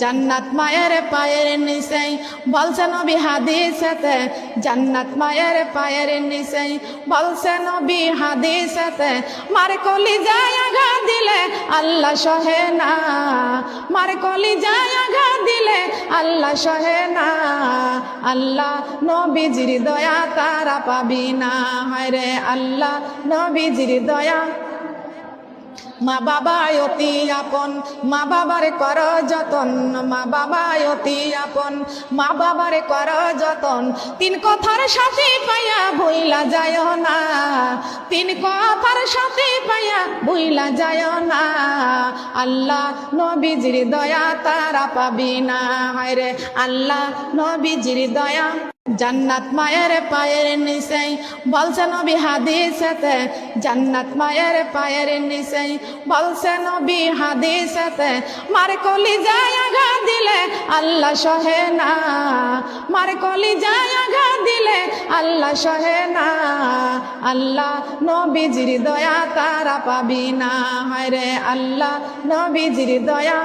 জান্নাত মায়ের পায়ের নিচে বলছে নবী হাদিসেতে জান্নাত মায়ের পায়ের নিচে বলছে নবী হাদিসেতে মার কলিজায় আঘাত দিলে আল্লাহ সহে না মার কলিজায় আঘাত দিলে আল্লাহ সহে না আল্লাহ নবীজির দয়া তারা পাবি না হায় রে আল্লাহ নবীজির দয়া মা বাবা অতি আপন মা বাবার কর যতন মা বাবা অতি আপন মা বাবার কর যতন তিন কথার সাথে পাইয়া ভুইলা যায় না তিন কথার সাথে পাইয়া ভুইলা যায় না আল্লাহ নবীজির দয়া তারা পাবি না হায় রে আল্লাহ নবীজির দয়া জান্নাত মায়ের পায়ের নিচে বলছে নবী হাদিসেতে জান্নাত মায়ের পায়ের নিচে বলছে নবী হাদিসেতে মার কলিজায় আঘাত দিলে আল্লাহ সহে না মার কলিজায় আঘাত দিলে আল্লাহ সহে না আল্লাহ নবীজির দয়া তারা পাবি না হায় রে আল্লাহ নবীজির দয়া